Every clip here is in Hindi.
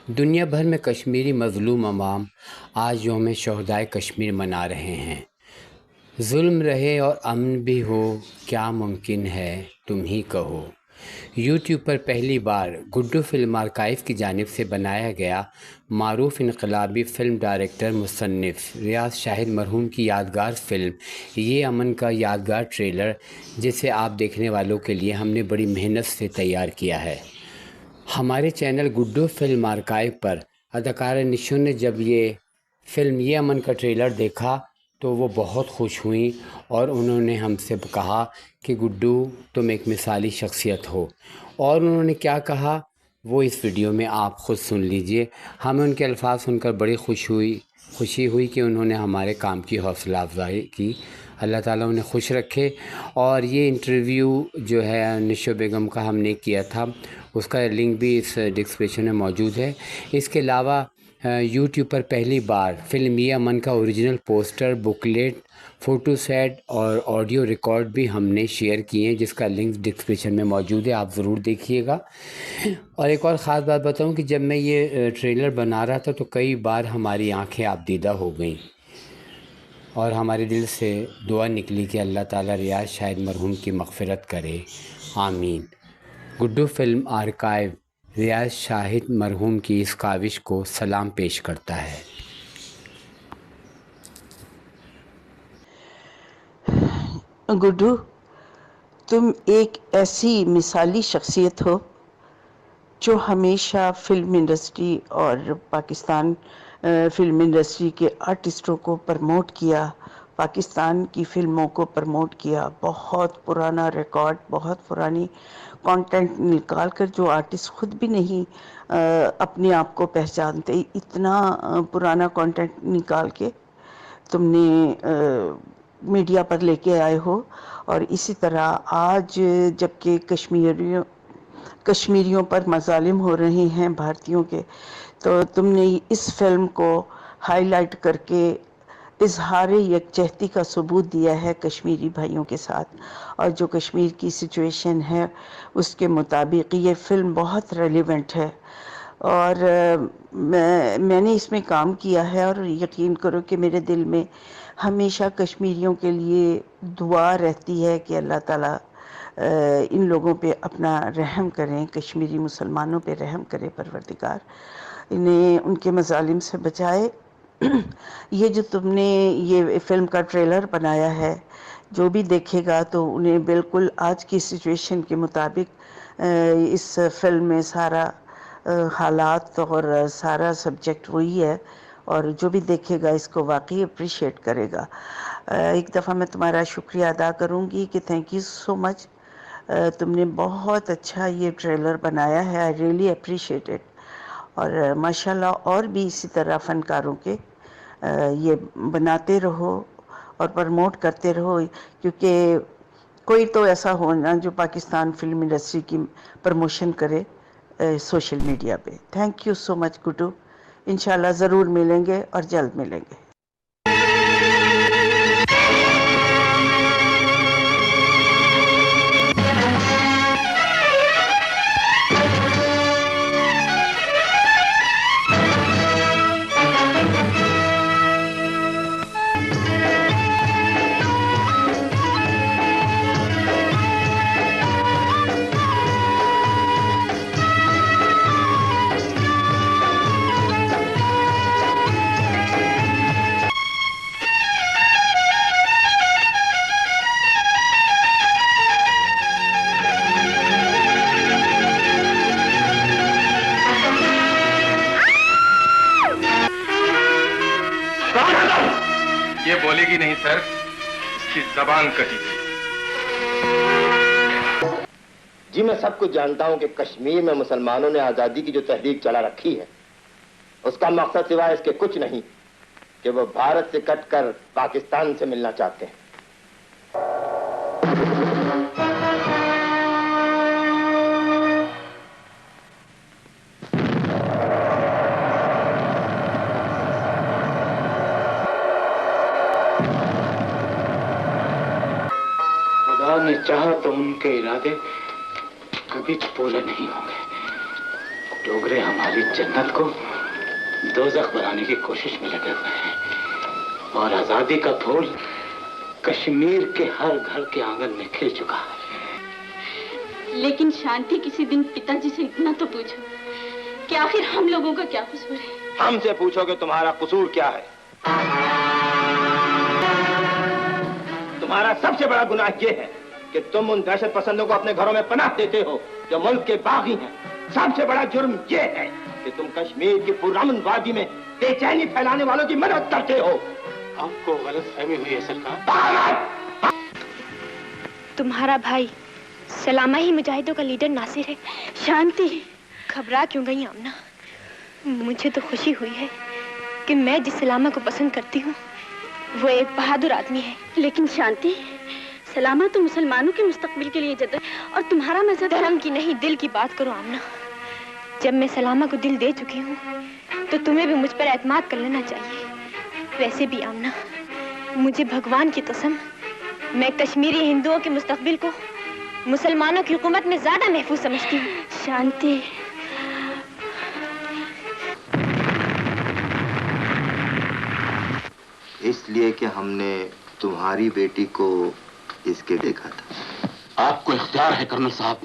दुनिया भर में कश्मीरी मज़लूम अवाम आज यौम शहदाए कश्मीर मना रहे हैं। जुल्म रहे और अमन भी हो, क्या मुमकिन है तुम ही कहो। यूट्यूब पर पहली बार गुड्डू फिल्म आर्काइव की जानिब से बनाया गया मारूफ इनकलाबी फ़िल्म डायरेक्टर मुसन्निफ़ रियाज शाहिद मरहूम की यादगार फ़िल्म ये अमन का यादगार ट्रेलर, जिसे आप देखने वालों के लिए हमने बड़ी मेहनत से तैयार किया है। हमारे चैनल गुड्डू फिल्म आर्काइव पर अदाकारा निशो ने जब ये फ़िल्म ये अमन का ट्रेलर देखा तो वो बहुत खुश हुई और उन्होंने हमसे कहा कि गुड्डू तुम एक मिसाली शख्सियत हो। और उन्होंने क्या कहा वो इस वीडियो में आप ख़ुद सुन लीजिए। हमें उनके अल्फाज सुनकर बड़ी खुशी हुई कि उन्होंने हमारे काम की हौसला अफजाई की। अल्लाह ताला उन्हें खुश रखे। और ये इंटरव्यू जो है निशो बेगम का हमने किया था, उसका लिंक भी इस डिस्क्रिप्शन में मौजूद है। इसके अलावा यूट्यूब पर पहली बार फ़िल्म ये अमन का original poster, booklet, photo set और ऑडियो रिकॉर्ड भी हमने शेयर किए हैं, जिसका लिंक डिस्क्रिप्शन में मौजूद है, आप ज़रूर देखिएगा। और एक और ख़ास बात बताऊं कि जब मैं ये ट्रेलर बना रहा था तो कई बार हमारी आंखें आबदीदा हो गईं और हमारे दिल से दुआ निकली कि अल्लाह ताला रियाज शाहिद मरहूम की मग़फ़िरत करे, आमीन। गुड्डू फिल्म आर्काइव रियाज शाहिद मरहूम की इस काविश को सलाम पेश करता है। गुड्डू, तुम एक ऐसी मिसाली शख्सियत हो जो हमेशा फिल्म इंडस्ट्री और पाकिस्तान फिल्म इंडस्ट्री के आर्टिस्टों को प्रमोट किया, पाकिस्तान की फ़िल्मों को प्रमोट किया। बहुत पुराना रिकॉर्ड, बहुत पुरानी कंटेंट निकाल कर जो आर्टिस्ट खुद भी नहीं अपने आप को पहचानते, इतना पुराना कंटेंट निकाल के तुमने मीडिया पर लेके आए हो। और इसी तरह आज जबकि कश्मीरियों पर मज़ालिम हो रहे हैं भारतीयों के, तो तुमने इस फिल्म को हाईलाइट करके इजहार यकजहती का सबूत दिया है कश्मीरी भाइयों के साथ। और जो कश्मीर की सिचुएशन है उसके मुताबिक ये फ़िल्म बहुत रेलिवेंट है। और मैंने इसमें काम किया है और यकीन करो कि मेरे दिल में हमेशा कश्मीरियों के लिए दुआ रहती है कि अल्लाह ताला इन लोगों पे अपना रहम करें, कश्मीरी मुसलमानों पे रहम करे परवरदिगार, इन्हें उनके मज़ालिम से बचाए। ये जो तुमने ये फ़िल्म का ट्रेलर बनाया है, जो भी देखेगा तो उन्हें बिल्कुल आज की सिचुएशन के मुताबिक इस फ़िल्म में सारा हालात और सारा सब्जेक्ट वही है, और जो भी देखेगा इसको वाकई अप्रिशिएट करेगा। एक दफ़ा मैं तुम्हारा शुक्रिया अदा करूँगी कि थैंक यू सो मच। तुमने बहुत अच्छा ये ट्रेलर बनाया है, आई रियली अप्रिशिएट इट। और माशाल्लाह और भी इसी तरह फ़नकारों के ये बनाते रहो और प्रमोट करते रहो, क्योंकि कोई तो ऐसा हो ना जो पाकिस्तान फिल्म इंडस्ट्री की प्रमोशन करे सोशल मीडिया पे। Thank you so much Guddu, इंशाल्लाह ज़रूर मिलेंगे और जल्द मिलेंगे। ये बोलेगी नहीं सर, इसकी जबान कटी थी। जी मैं सब कुछ जानता हूं कि कश्मीर में मुसलमानों ने आजादी की जो तहरीक चला रखी है, उसका मकसद सिवाय इसके कुछ नहीं कि वो भारत से कटकर पाकिस्तान से मिलना चाहते हैं। खुदा ने चाहा तो उनके इरादे कभी पूरे नहीं होंगे। डोगरे हमारी जन्नत को दोज़ख बनाने की कोशिश में लगे हुए हैं और आजादी का फूल कश्मीर के हर घर के आंगन में खिल चुका है। लेकिन शांति, किसी दिन पिताजी से इतना तो पूछो कि आखिर हम लोगों का क्या कसूर है। हमसे पूछोगे तुम्हारा कसूर क्या है? तुम्हारा सबसे बड़ा गुनाह यह है कि तुम उन दहशत पसंदों को अपने घरों में पनाह देते हो जो मुल्क के बागी हैं। सबसे बड़ा जुर्म यह है कि तुम कश्मीर की पुरअमन वादी में बेचैनी फैलाने वालों की मदद करते हो। आपको गलतफहमी हुई है सरकार। तुम्हारा भाई सलामा ही मुजाहिदों का लीडर नासिर है। शांति, घबरा क्यों गई आमना? मुझे तो खुशी हुई है कि मैं जिस सलामा को पसंद करती हूँ वो एक बहादुर आदमी है। लेकिन शांति, सलामा तो मुसलमानों के मुस्तकबिल के लिए जद और तुम्हारा मजहब धर्म की नहीं, दिल की बात करो आमना। जब मैं सलामा को दिल दे चुकी हूँ तो तुम्हें भी मुझ पर एतमाद कर लेना चाहिए। वैसे भी आमना, मुझे भगवान की कसम, मैं कश्मीरी हिंदुओं के मुस्तकबिल को मुसलमानों की हुकूमत में ज्यादा महफूज समझती हूँ। शांति, इसलिए कि हमने तुम्हारी बेटी को इसके देखा था। आपको इख्तियार है कर्नल साहब,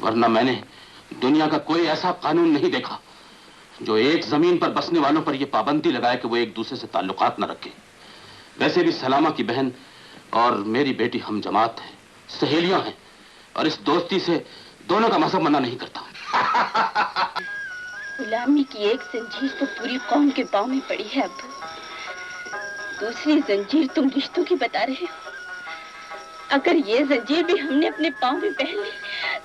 वरना मैंने दुनिया का कोई ऐसा कानून नहीं देखा जो एक जमीन पर बसने वालों पर यह पाबंदी लगाए कि वो एक दूसरे से ताल्लुकात न रखें। वैसे भी सलामा की बहन और मेरी बेटी हम जमात हैं, सहेलियां हैं, और इस दोस्ती से दोनों का मजहब मना नहीं करता। गुलामी की एक जंजीर तो पूरी कौम के पांव में पड़ी है, अब दूसरी जंजीर तुम रिश्तों की बता रहे हो। अगर ये जंजीर भी हमने अपने पांव में पहन ली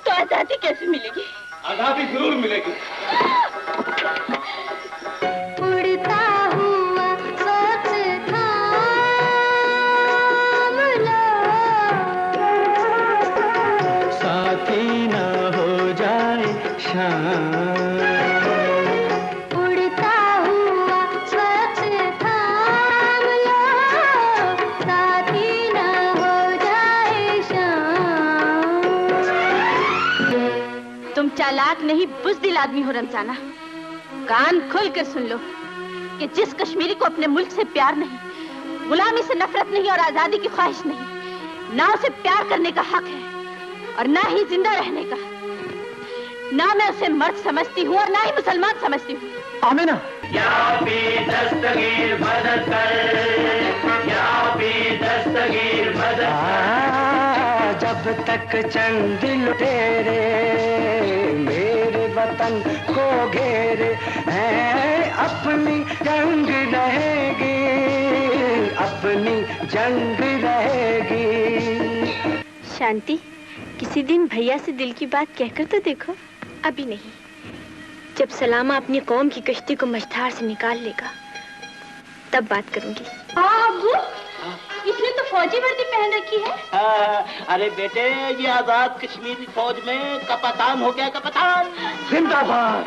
तो आजादी कैसे मिलेगी? आजादी जरूर मिलेगी। उड़ता हुआ सोच थाम लो, साथी ना हो जाए शाम। उड़ता हुआ सोच थाम लो, साथी ना हो जाए शाम। तुम चालाक नहीं, बुज़दिल आदमी हो रमजाना। कान खोल कर सुन लो कि जिस कश्मीरी को अपने मुल्क से प्यार नहीं, गुलामी से नफरत नहीं और आजादी की ख्वाहिश नहीं, ना उसे प्यार करने का हक है और ना ही जिंदा रहने का। ना मैं उसे मर्द समझती हूँ और ना ही मुसलमान समझती हूँ। आमिना, या भी दस्तगीर मदद कर, या भी दस्तगीर मदद कर। जब तक चंद लुटेरे मेरे वतन को घेरे हैं, अपनी जंग रहेगी, अपनी जंग रहेगी। शांति, किसी दिन भैया से दिल की बात कहकर तो देखो। अभी नहीं, जब सलामा अपनी कौम की कश्ती को मझधार से निकाल लेगा तब बात करूंगी। अब्बू, इसने तो फौजी वर्दी पहन रखी है। अरे बेटे, ये आजाद कश्मीरी फौज में कप्तान हो गया, कप्तान। जिंदाबाद।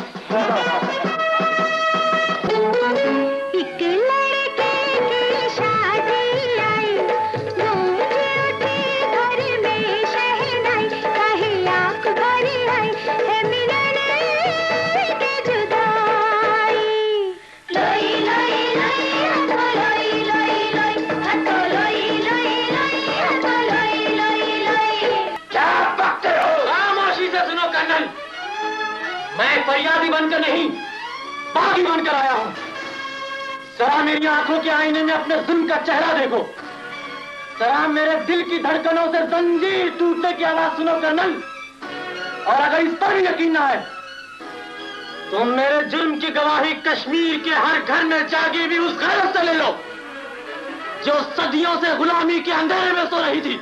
एक लड़के की शादी आई, गूंज उठी घर में शहनाई, कहे आँख भरी आई है मिलन के जुदाई। लोई लोई लोई हथो लोई लोई लोई, हथो लोई लोई लोई, हथो लोई लोई लोई। क्या बकते हो? खामोशी से सुनो कर्नल, मैं फरियादी बनकर नहीं, बागी बनकर आया हूँ। जरा मेरी आंखों के आईने में अपने जुल्म का चेहरा देखो, जरा मेरे दिल की धड़कनों से जंजीर टूटने की आवाज सुनो कर्नल। और अगर इस पर भी यकीन ना है तो मेरे जुल्म की गवाही कश्मीर के हर घर में जागी भी उस गैरत से ले लो जो सदियों से गुलामी के अंधेरे में सो रही थी।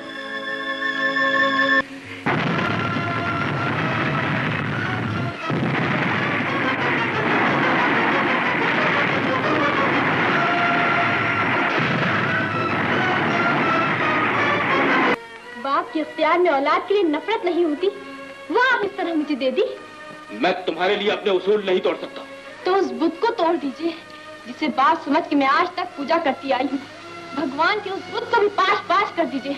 बाप के इख्तियार में औलाद के लिए नफरत नहीं होती, वो आप इस तरह मुझे दे दी। मैं तुम्हारे लिए अपने उसूल नहीं तोड़ सकता। तो उस बुत को तोड़ दीजिए जिसे बात समझ के मैं आज तक पूजा करती आई हूँ। भगवान के उस बुत को भी पाश पाश कर दीजिए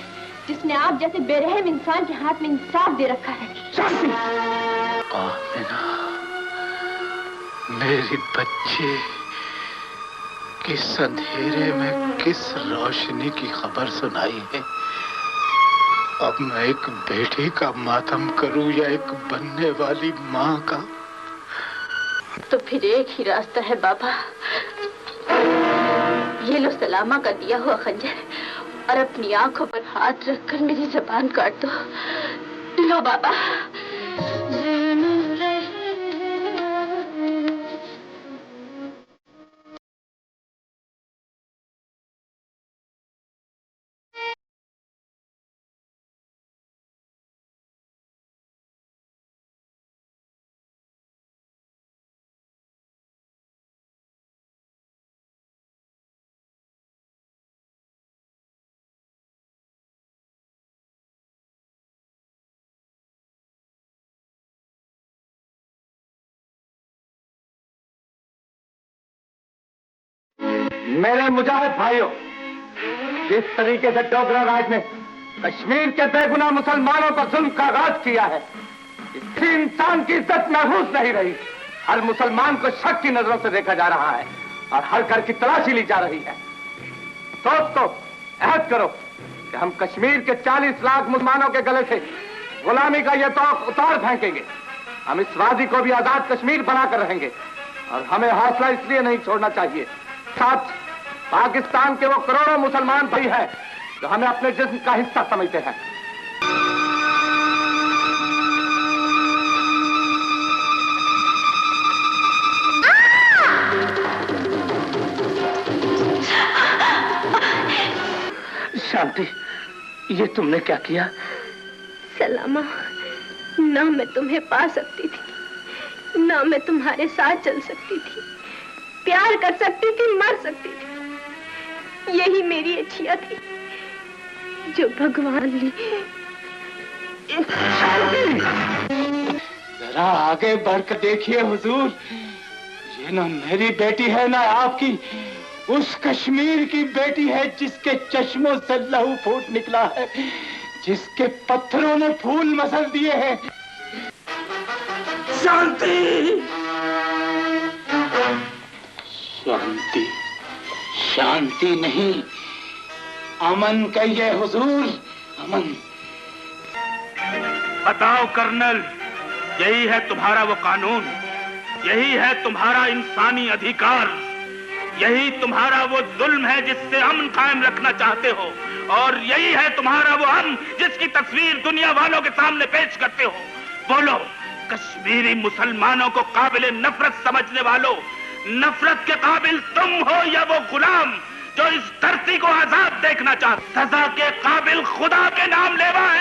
जिसने आप जैसे बेरहम इंसान के हाथ में इंसाफ दे रखा है। शांति। मेरी बच्ची किस अंधेरे में किस रोशनी की खबर सुनाई है। अब मैं एक बेटी का मातम करूं या एक बनने वाली माँ का? तो फिर एक ही रास्ता है बाबा। ये लो सलामा का दिया हुआ खंजर और अपनी आंखों पर हाथ रखकर मेरी जबान काट दो। लो बाबा। मेरे मुजाहिद भाइयों, जिस तरीके से डोगरा राज ने कश्मीर के बेगुनाह मुसलमानों पर जुल्म का आगाज किया है, किसी इंसान की इज्जत महफूज नहीं रही। हर मुसलमान को शक की नजरों से देखा जा रहा है और हर घर की तलाशी ली जा रही है। दोस्तों, अहद करो कि हम कश्मीर के 40 लाख मुसलमानों के गले से गुलामी का यह तौक उतार फेंकेंगे। हम इस वादी को भी आजाद कश्मीर बनाकर रहेंगे और हमें हौसला इसलिए नहीं छोड़ना चाहिए। साथ पाकिस्तान के वो करोड़ों मुसलमान भाई हैं जो हमें अपने जिस्म का हिस्सा समझते हैं। शांति, ये तुमने क्या किया? सलामा, ना मैं तुम्हें पा सकती थी, ना मैं तुम्हारे साथ चल सकती थी, प्यार कर सकती थी, मर सकती थी। यही मेरी इच्छा थी जो भगवान ने। जरा आगे बढ़कर देखिए हुजूर, ये ना मेरी बेटी है ना आपकी, उस कश्मीर की बेटी है जिसके चश्मों से लहू फूट निकला है, जिसके पत्थरों ने फूल मसल दिए हैं। शांति, शांति, शांति नहीं, अमन कहिए हुजूर, अमन। बताओ कर्नल, यही है तुम्हारा वो कानून, यही है तुम्हारा इंसानी अधिकार, यही तुम्हारा वो जुल्म है जिससे अमन कायम रखना चाहते हो, और यही है तुम्हारा वो अमन जिसकी तस्वीर दुनिया वालों के सामने पेश करते हो। बोलो, कश्मीरी मुसलमानों को काबिल नफरत समझने वालों, नफरत के काबिल तुम हो या वो गुलाम जो इस धरती को आजाद देखना चाहते? सजा के काबिल खुदा के नाम लेवा